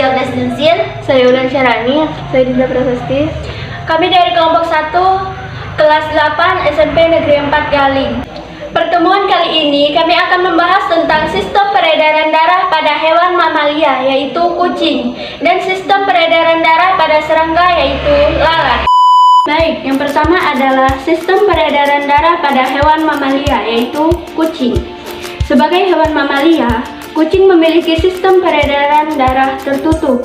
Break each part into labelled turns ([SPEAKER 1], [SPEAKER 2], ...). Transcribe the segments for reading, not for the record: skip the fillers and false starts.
[SPEAKER 1] Agnes Dinsin.
[SPEAKER 2] Saya Ulan Syarani. Saya Dinda Prasasti.
[SPEAKER 3] Kami dari kelompok 1, kelas 8 SMP Negeri 4 Galing. Pertemuan kali ini kami akan membahas tentang sistem peredaran darah pada hewan mamalia, yaitu kucing, dan sistem peredaran darah pada serangga, yaitu lalat. Baik, yang pertama adalah sistem peredaran darah pada hewan mamalia, yaitu kucing. Sebagai hewan mamalia, kucing memiliki sistem peredaran darah tertutup.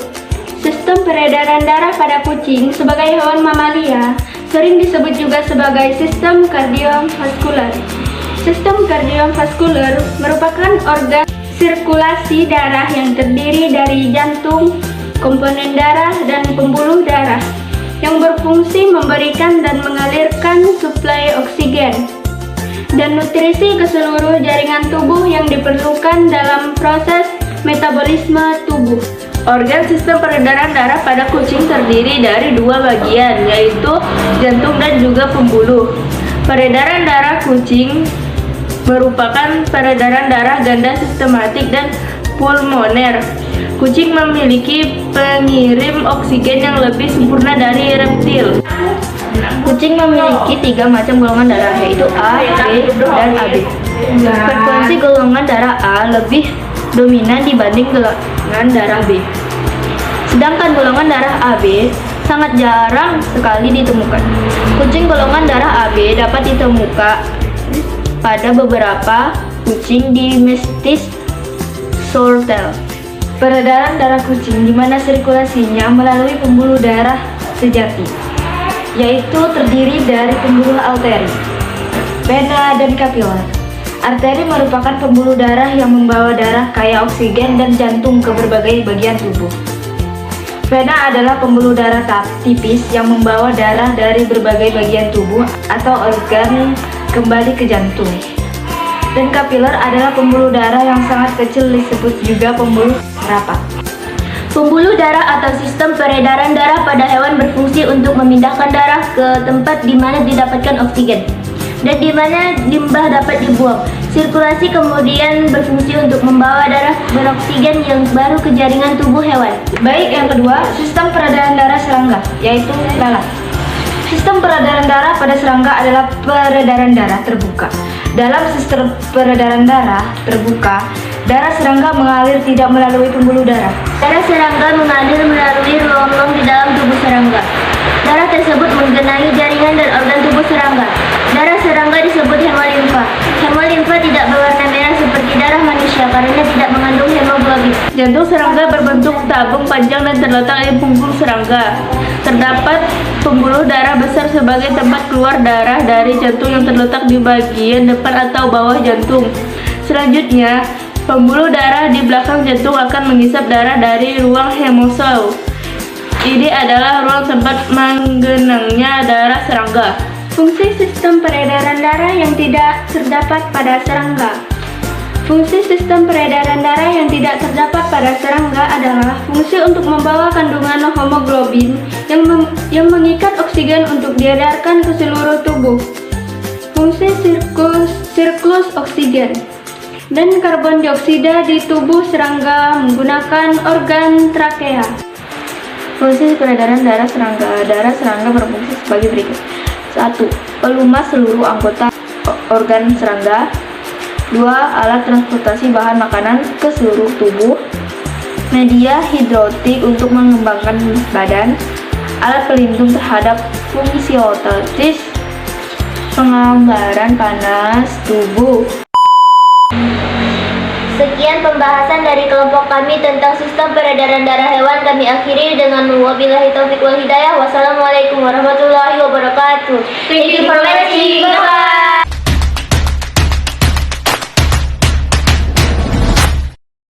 [SPEAKER 3] Sistem peredaran darah pada kucing sebagai hewan mamalia sering disebut juga sebagai sistem kardiovaskular. Sistem kardiovaskular merupakan organ sirkulasi darah yang terdiri dari jantung, komponen darah, dan pembuluh darah yang berfungsi memberikan dan mengalirkan suplai oksigen dan nutrisi ke seluruh jaringan tubuh yang diperlukan dalam proses metabolisme tubuh.
[SPEAKER 2] Organ sistem peredaran darah pada kucing terdiri dari dua bagian, yaitu jantung dan juga pembuluh. Peredaran darah kucing merupakan peredaran darah ganda sistematik dan pulmoner. Kucing memiliki pengirim oksigen yang lebih sempurna dari reptil.
[SPEAKER 1] Kucing memiliki 3 macam golongan darah, yaitu A, B, dan AB. Frekuensi golongan darah A lebih dominan dibanding golongan darah B. Sedangkan golongan darah AB sangat jarang sekali ditemukan. Kucing golongan darah AB dapat ditemukan pada beberapa kucing di Mestis Shorthair.
[SPEAKER 2] Peredaran darah kucing di mana sirkulasinya melalui pembuluh darah sejati, yaitu terdiri dari pembuluh arteri, vena, dan kapiler. Arteri merupakan pembuluh darah yang membawa darah kaya oksigen dan jantung ke berbagai bagian tubuh. Vena adalah pembuluh darah tipis yang membawa darah dari berbagai bagian tubuh atau organ kembali ke jantung. Dan kapiler adalah pembuluh darah yang sangat kecil, disebut juga pembuluh rapat.
[SPEAKER 1] Pembuluh darah atau sistem peredaran darah pada hewan berfungsi untuk memindahkan darah ke tempat di mana didapatkan oksigen dan di mana limbah dapat dibuang. Sirkulasi kemudian berfungsi untuk membawa darah beroksigen yang baru ke jaringan tubuh hewan.
[SPEAKER 2] Baik, yang kedua, sistem peredaran darah serangga, yaitu lalat. Sistem peredaran darah pada serangga adalah peredaran darah terbuka. Dalam sistem peredaran darah terbuka, darah serangga mengalir tidak melalui pembuluh darah.
[SPEAKER 1] Darah serangga mengalir melalui ruang-ruang di dalam tubuh serangga. Darah tersebut menggenangi jaringan dan organ tubuh serangga. Darah serangga disebut hemolimfa. Hemolimfa tidak berwarna merah seperti darah manusia karena tidak mengandung hemoglobin.
[SPEAKER 2] Jantung serangga berbentuk tabung panjang dan terletak di punggung serangga. Terdapat pembuluh darah besar sebagai tempat keluar darah dari jantung yang terletak di bagian depan atau bawah jantung. Selanjutnya, pembuluh darah di belakang jantung akan menghisap darah dari ruang hemosul. Ini adalah ruang tempat menggenangnya darah serangga.
[SPEAKER 3] Fungsi sistem peredaran darah yang tidak terdapat pada serangga. Fungsi sistem peredaran darah yang tidak terdapat pada serangga adalah fungsi untuk membawa kandungan hemoglobin yang mengikat oksigen untuk diedarkan ke seluruh tubuh. Fungsi siklus oksigen dan karbon dioksida di tubuh serangga menggunakan organ trakea.
[SPEAKER 2] Fungsi peredaran darah serangga. Darah serangga berfungsi sebagai berikut. 1. Pelumas seluruh anggota organ serangga. 2. Alat transportasi bahan makanan ke seluruh tubuh. Media hidrotik untuk mengembangkan badan. Alat pelindung terhadap fungsiotosis. Penggambaran panas tubuh.
[SPEAKER 1] Sekian pembahasan dari kelompok kami tentang sistem peredaran darah hewan. Kami akhiri dengan wabillahi taufiq wal hidayah. Wassalamualaikum warahmatullahi wabarakatuh.
[SPEAKER 3] Thank you for watching. Bye.